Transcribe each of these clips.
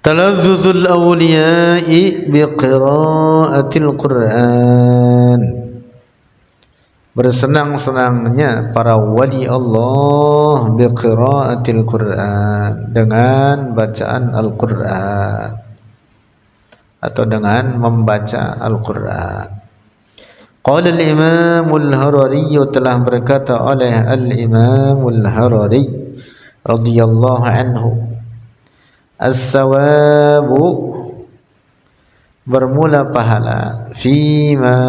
Talazzuzul awliya'i biqira'atil Qur'an. Bersenang-senangnya para wali Allah biqira'atil Qur'an, dengan bacaan Al-Qur'an atau dengan membaca Al-Qur'an. Qala al-Imam al-Harari, telah berkata oleh al-Imam al-Harari radhiyallahu anhu, as-sawabu, bermula pahala, fima,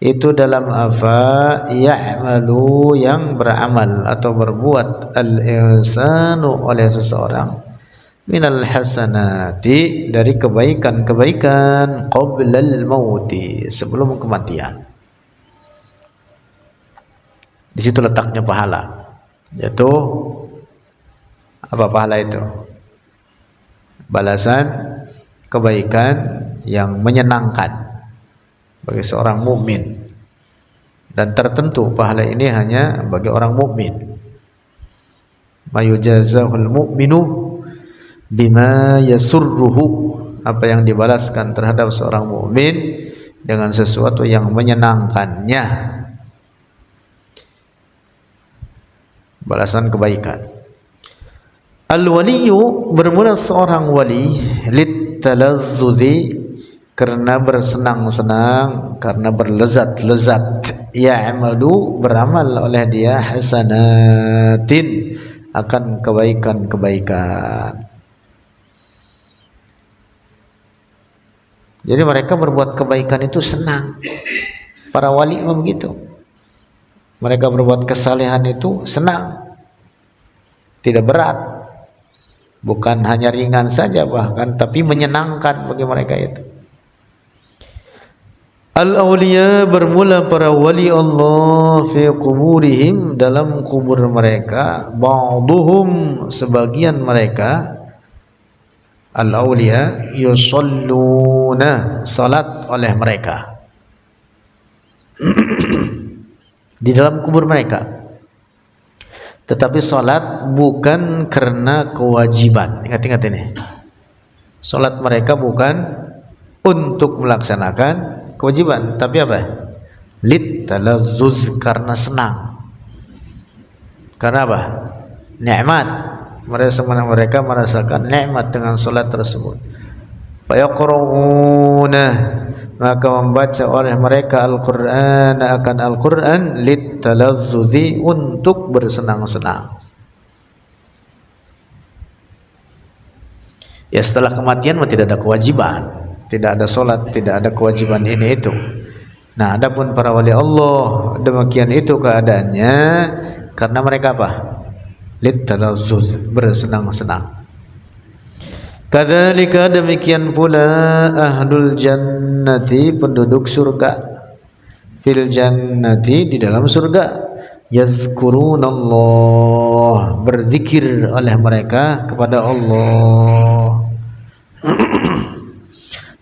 itu dalam apa, ya'malu, yang beramal atau berbuat, al-insanu, oleh seseorang, minal hasanati, dari kebaikan-kebaikan, qoblal mauti, sebelum kematian. Di situ letaknya pahala, yaitu apa pahala itu? Balasan kebaikan yang menyenangkan bagi seorang mukmin, dan tertentu pahala ini hanya bagi orang mukmin. Mayujazahul mu'minu bima yasurruhu, apa yang dibalaskan terhadap seorang mukmin dengan sesuatu yang menyenangkannya, balasan kebaikan. Al-waliyu, bermula seorang wali, litalazzuzi, karena bersenang-senang, karena berlezat-lezat, ya'malu, beramal oleh dia, hasanatin, akan kebaikan-kebaikan. Jadi mereka berbuat kebaikan itu senang. Para wali begitu. Mereka berbuat kesalehan itu senang, tidak berat, bukan hanya ringan saja bahkan, tapi menyenangkan bagi mereka itu. Al-awliya, bermula para wali Allah, fi quburihim, dalam kubur mereka, ba'duhum, sebagian mereka, al-awliya, yusalluna, salat oleh mereka di dalam kubur mereka. Tetapi salat bukan karena kewajiban. Ingat-ingat ini. Salat mereka bukan untuk melaksanakan kewajiban, tapi apa? Litalazzuz, karena senang. Karena apa? Nikmat. Mereka merasakan nikmat dengan salat tersebut. Fayaqra'una, maka membaca oleh mereka Al-Qur'an, akan Al-Qur'an, litalazzuzi, untuk bersenang-senang. Ya, setelah kematian tidak ada kewajiban, tidak ada sholat, tidak ada kewajiban ini itu. Nah, adapun para wali Allah, demikian itu keadaannya, karena mereka apa? Litalazzuz, bersenang-senang. Kadzalika, demikian pula, ahlul jannati, penduduk surga, fil jannati, di dalam surga, yazkurunallah, berzikir oleh mereka kepada Allah.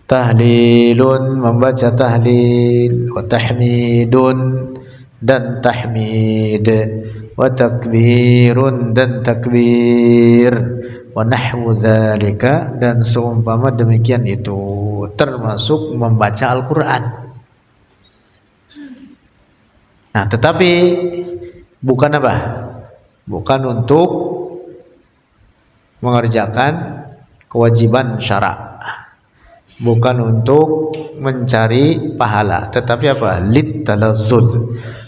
Tahlilun, membaca tahlil, wa tahmidun, dan tahmid, wa takbirun, dan takbir, wa nahwu dzalika, dan seumpama demikian itu, termasuk membaca Al-Qur'an. Nah, tetapi bukan apa? Bukan untuk mengerjakan kewajiban syara', bukan untuk mencari pahala, tetapi apa? Litalazzuz.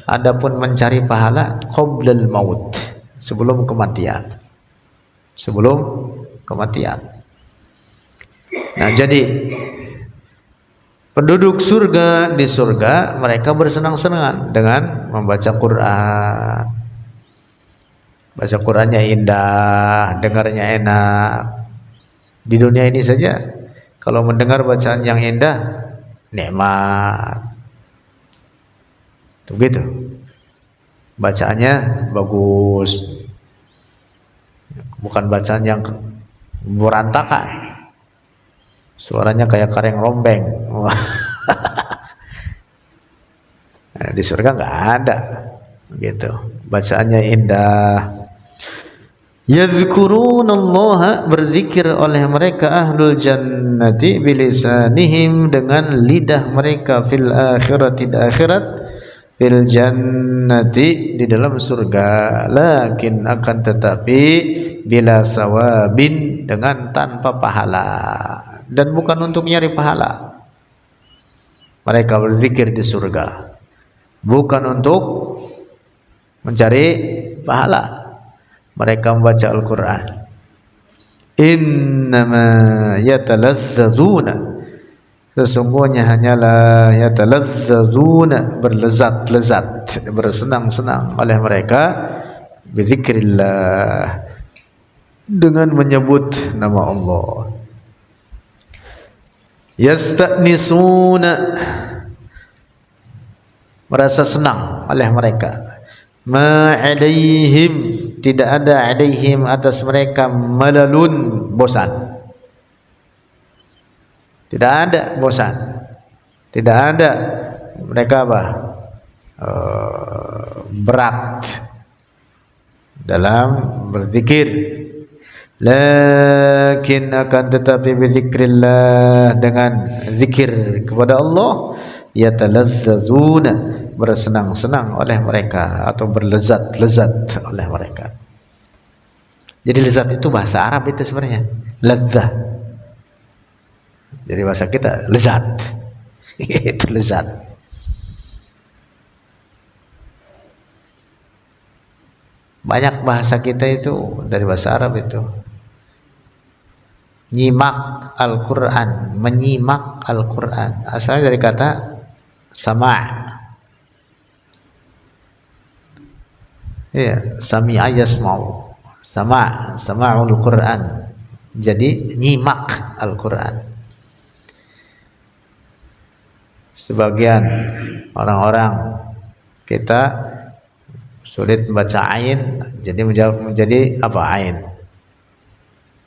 Adapun mencari pahala qoblal maut, sebelum kematian. Sebelum kematian. Nah, jadi penduduk surga, di surga mereka bersenang-senang dengan membaca Quran. Baca Qurannya indah, dengarnya enak. Di dunia ini saja, kalau mendengar bacaan yang indah, nikmat. Begitu. Bacaannya bagus. Bukan bacaan yang berantakan. Suaranya kayak kareng rombeng. Nah, di surga nggak ada. Gitu. Bacaannya indah. Yadhkurunallaha, berzikir oleh mereka ahlul jannati bilisanihim, dengan lidah mereka, fil akhirati, di akhirat, fil jannati, di dalam surga, lakin, akan tetapi, bila sawabin, dengan tanpa pahala, dan bukan untuk nyari pahala. Mereka berzikir di surga bukan untuk mencari pahala. Mereka membaca Al-Quran. Innama yatalazzazuna, sesungguhnya hanyalah yatalazzazuna, berlezat-lezat, bersenang-senang oleh mereka, bizikrillah, dengan menyebut nama Allah. Yasta'nisuna, merasa senang oleh mereka. Ma'alaihim, tidak ada alaihim, atas mereka, malalun, bosan. Tidak ada bosan, tidak ada mereka apa? Berat dalam berzikir. Lakin, akan tetapi, bizikrillah, dengan zikir kepada Allah, yatalazzazuna, bersenang-senang oleh mereka, atau berlezat-lezat oleh mereka. Jadi lezat itu bahasa Arab itu sebenarnya lezat. Jadi bahasa kita lezat. Itu lezat. Banyak bahasa kita itu dari bahasa Arab itu. Nyimak Al-Quran, menyimak Al-Quran, asalnya dari kata sama'. Ya, sami'a yasma'u, sama'ul Quran, jadi nyimak Al-Quran. Sebagian orang-orang kita sulit membaca ain, jadi menjadi apa ain?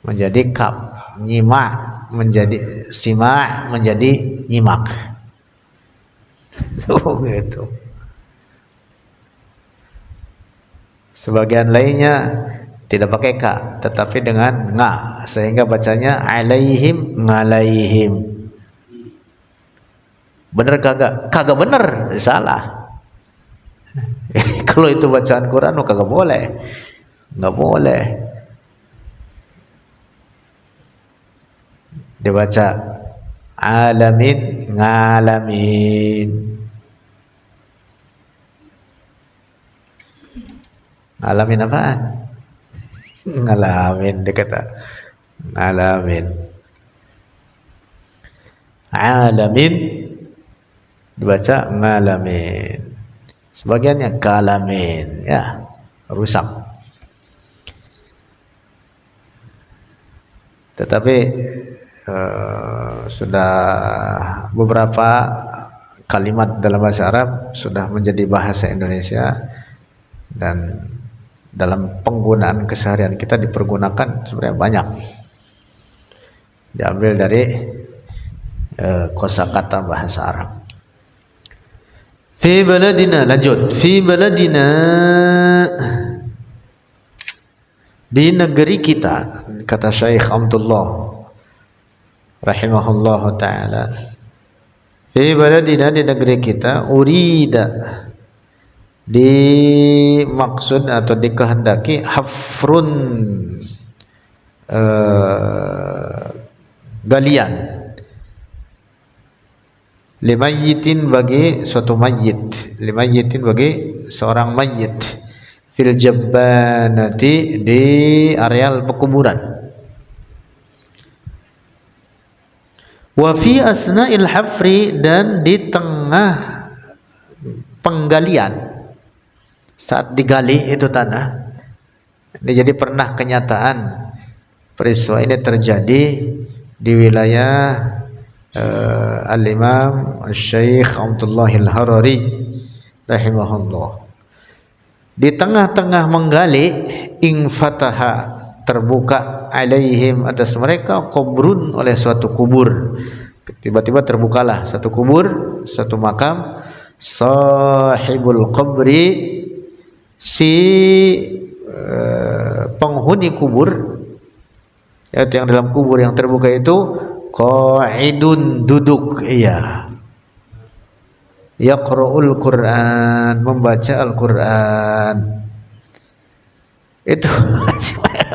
Menjadi kaf. Nyimak menjadi sima', menjadi nyimak. Tuh gitu. Sebagian lainnya tidak pakai ka, tetapi dengan nga, sehingga bacanya alaihim, ngalaihim. Bener kagak? Kagak bener, salah. Kalau itu bacaan Quran, kagak boleh, nggak boleh. Dibaca alamin, ngalamin. Ngalamin apaan? Ngalamin, dia kata ngalamin. Alamin dibaca ngalamin. Sebagiannya kalamin, ya, rusak. Tetapi sudah beberapa kalimat dalam bahasa Arab sudah menjadi bahasa Indonesia, dan dalam penggunaan keseharian kita dipergunakan sebenarnya banyak, diambil dari kosakata bahasa Arab. Fi baladina, lanjut, fi baladina, di negeri kita, kata Syekh Abdullah rahimahullah ta'ala, fi baladina, di negeri kita, urida, dimaksud atau dikehendaki, hafrun, galian, limayyitin, bagi suatu mayyit, limayyitin, bagi seorang mayyit, fil jabbanati, di areal pekuburan, wa fi asna'il hafri, dan di tengah penggalian, saat digali itu tanah. Ini jadi pernah kenyataan peristiwa ini terjadi di wilayah Al-Imam Syekh Abdullah Al-Harari rahimahullah. Di tengah-tengah menggali, ingfataha, terbuka, alaihim, atas mereka, kubrun, oleh suatu kubur. Tiba-tiba terbukalah satu kubur, satu makam, sahibul qabri, si penghuni kubur, yaitu yang dalam kubur yang terbuka itu qa'idun, duduk, iya, yaqra'ul Qur'an, membaca Al-Qur'an. Itu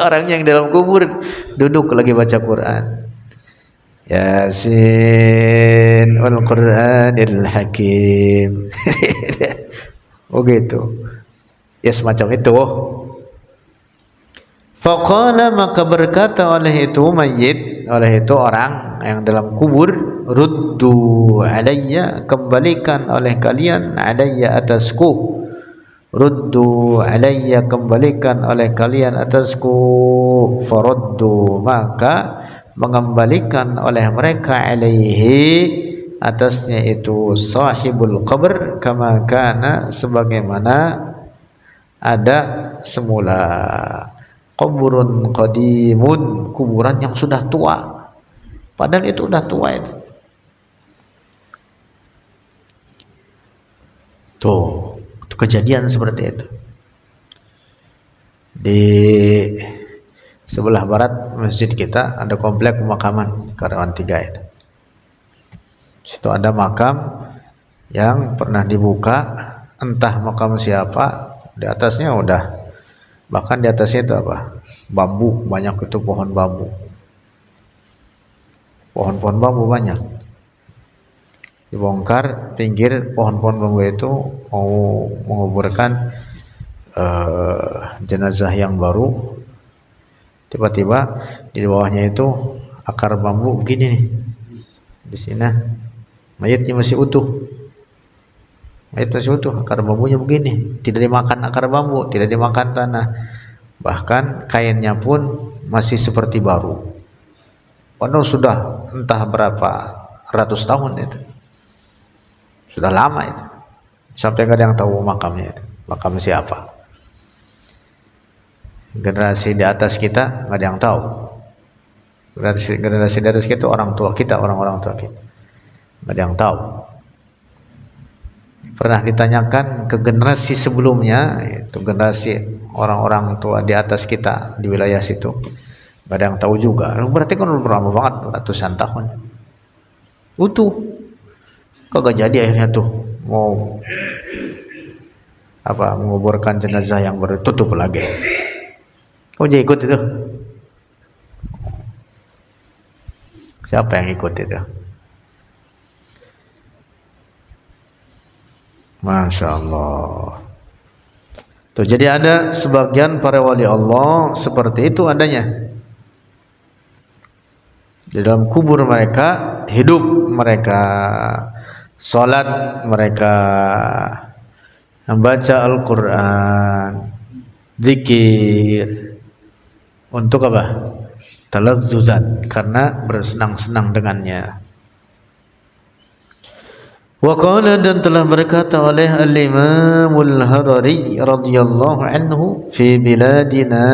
orang yang dalam kubur duduk lagi baca Quran. Yasin wal Qur'anil Hakim. Oh gitu. Ya semacam itu. Faqala, maka berkata oleh itu mayit, oleh itu orang yang dalam kubur, ruddu alayya, kembalikan oleh kalian, alayya atasku, ruddu alayya, kembalikan oleh kalian atasku, faruddu, maka mengembalikan oleh mereka, alaihi, atasnya itu, sahibul qabr, kama kana, sebagaimana ada semula. Kuburun qadimun, kuburan yang sudah tua, padahal itu sudah tua itu. Tuh, itu kejadian seperti itu. Di sebelah barat masjid kita ada komplek pemakaman Karyawan 3 itu. Situ ada makam yang pernah dibuka, entah makam siapa, di atasnya udah, bahkan di atasnya itu apa? Bambu, banyak itu pohon bambu. Pohon-pohon bambu banyak. Dibongkar pinggir pohon-pohon bambu itu mau menguburkan jenazah yang baru. Tiba-tiba di bawahnya itu akar bambu begini nih. Di sini mayatnya masih utuh. Mayat masih utuh, akar bambunya begini, tidak dimakan akar bambu, tidak dimakan tanah, bahkan kainnya pun masih seperti baru. Padahal sudah entah berapa ratus tahun itu, sudah lama itu, sampai nggak ada yang tahu makamnya itu, makam siapa. Generasi di atas kita nggak ada yang tahu. Generasi di atas kita, orang tua kita, orang-orang tua kita, nggak ada yang tahu. Pernah ditanyakan ke generasi sebelumnya, itu generasi orang-orang tua di atas kita di wilayah situ, gak ada yang tahu juga. Berarti kan udah lama banget, ratusan tahun utuh. Kagak jadi akhirnya tuh mau apa, menguburkan jenazah yang baru, tutup lagi. Oh, jadi ikut itu? Siapa yang ikut itu? Masya Allah. Tuh, jadi ada sebagian para wali Allah seperti itu adanya. Di dalam kubur mereka hidup, mereka salat, mereka membaca Al-Quran, zikir. Untuk apa? Talazzuzan, karena bersenang-senang dengannya. Wa qala, dan telah berkata oleh Al-Imamul Harari radhiyallahu anhu, fi biladina,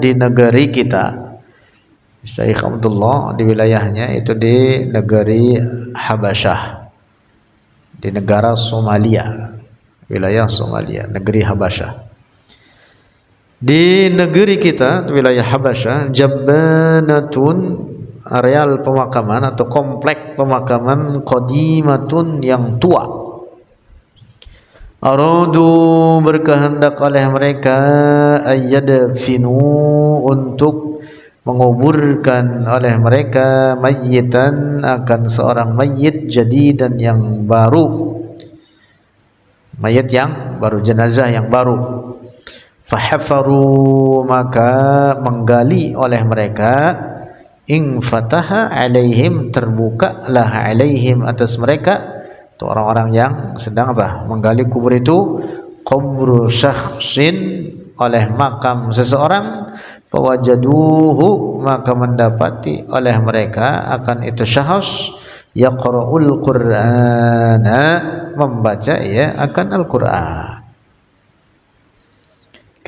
di negeri kita, Syekh Abdullah di wilayahnya itu di negeri Habasyah, di negara Somalia, wilayah Somalia, negeri Habasyah. Di negeri kita, wilayah Habasyah, jabbanatun, areal pemakaman atau komplek pemakaman, qadimatun, yang tua. Aradu, berkehendak oleh mereka, ayyadfinu, untuk menguburkan oleh mereka, mayyitan, akan seorang mayyit, jadidan, yang baru, mayit yang baru, jenazah yang baru. Fahafaru, maka menggali oleh mereka, ing fataha alaihim, terbukalah alaihim, atas mereka, itu orang-orang yang sedang apa, menggali kubur itu, kubur syakhsin, oleh makam seseorang, fawajaduhu, maka mendapati oleh mereka akan itu syakhs, yaqra'ul Qur'ana, membaca ya akan Al-Qur'an.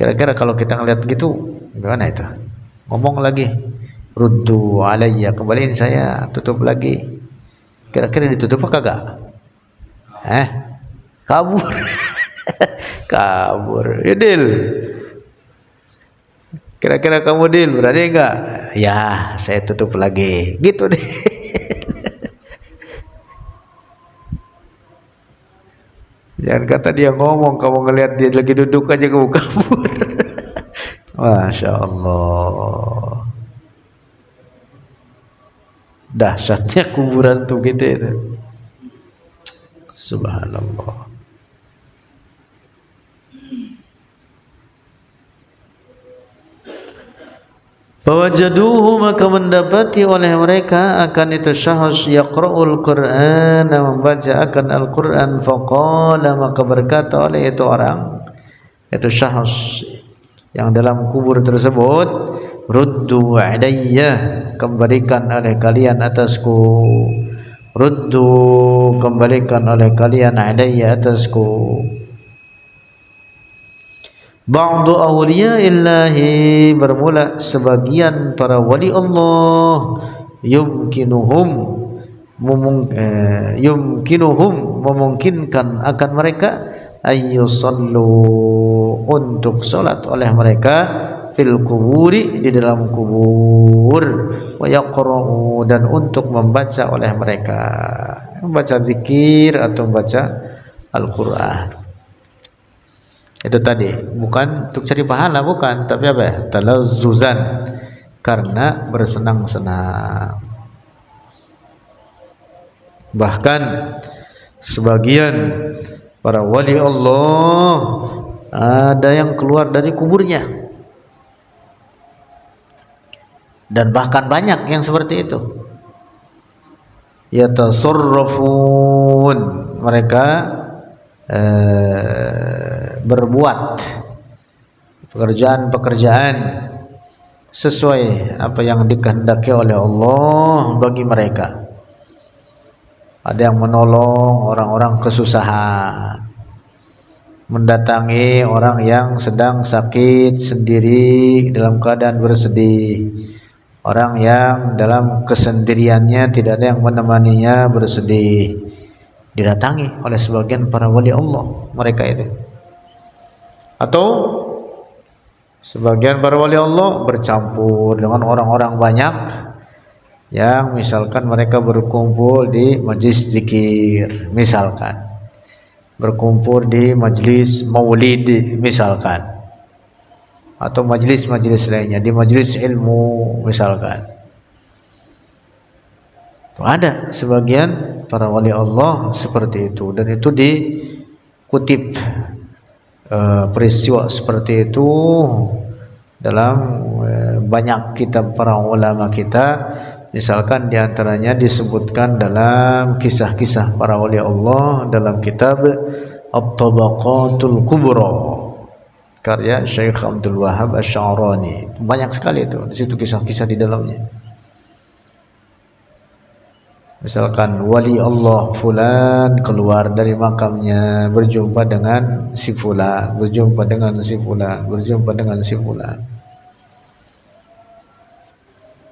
Kira-kira kalau kita ngeliat gitu gimana itu? Ngomong lagi, ruddu alayya, kembaliin saya, tutup lagi. Kira-kira ditutup apa kagak? Kabur. Kabur. Yudil. Kira-kira kamu deal berani enggak? Ya, saya tutup lagi. Gitu deh. Jangan kata dia ngomong, kamu ngelihat dia lagi duduk aja kamu kabur. Masya Allah. Dahsyatnya kuburan tuh gitu itu. Subhanallah. Fawajaduhu, maka mendapati oleh mereka akan itu syahs yaqra'ul Qur'an, membaca akan Al-Qur'an. Faqala, maka berkata oleh itu orang, itu syahs yang dalam kubur tersebut, ruddu alayya, kembalikan oleh kalian atasku. Ruddu, kembalikan oleh kalian alayya, atasku. Ba'du awliyaillahi, bermula sebagian para wali Allah, yumkinuhum memungkinkan akan mereka ayyusallu, untuk salat oleh mereka, fil kuburi, di dalam kubur, wa yaqra'u, dan untuk membaca oleh mereka, membaca zikir atau membaca Al-Qur'an. Itu tadi bukan untuk cari pahala, bukan, tapi apa ya, talazzuzan, karena bersenang-senang. Bahkan sebagian para wali Allah ada yang keluar dari kuburnya, dan bahkan banyak yang seperti itu. Yatasarrafun, mereka berbuat pekerjaan-pekerjaan sesuai apa yang dikehendaki oleh Allah bagi mereka. Ada yang menolong orang-orang kesusahan, mendatangi orang yang sedang sakit sendiri dalam keadaan bersedih, orang yang dalam kesendiriannya tidak ada yang menemaninya bersedih, didatangi oleh sebagian para wali Allah mereka itu. Atau sebagian para wali Allah bercampur dengan orang-orang banyak yang misalkan mereka berkumpul di majlis zikir, misalkan berkumpul di majlis maulid, misalkan, atau majlis-majlis lainnya, di majlis ilmu misalkan. Ada sebagian para wali Allah seperti itu, dan itu dikutip peristiwa seperti itu dalam banyak kitab para ulama kita. Misalkan diantaranya disebutkan dalam kisah-kisah para wali Allah dalam kitab At-Tabaqatul Kubra karya Syekh Abdul Wahab Asy-Sya'rani. Banyak sekali itu, di situ kisah-kisah di dalamnya. Misalkan wali Allah fulan keluar dari makamnya, berjumpa dengan si fulan, berjumpa dengan si fulan, berjumpa dengan si fulan.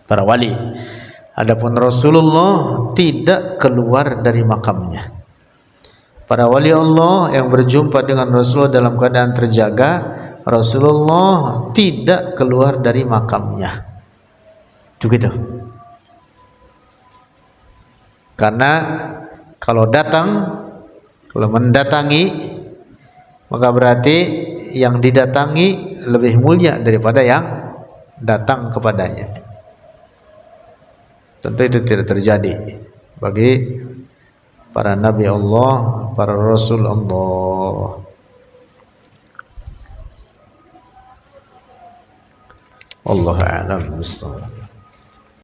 Para wali. Adapun Rasulullah tidak keluar dari makamnya. Para wali Allah yang berjumpa dengan Rasulullah dalam keadaan terjaga, Rasulullah tidak keluar dari makamnya. Begitu. Karena kalau mendatangi, maka berarti yang didatangi lebih mulia daripada yang datang kepadanya. Tentu itu tidak terjadi bagi para nabi Allah, para rasul Allah. Wallahu a'lam bishawab.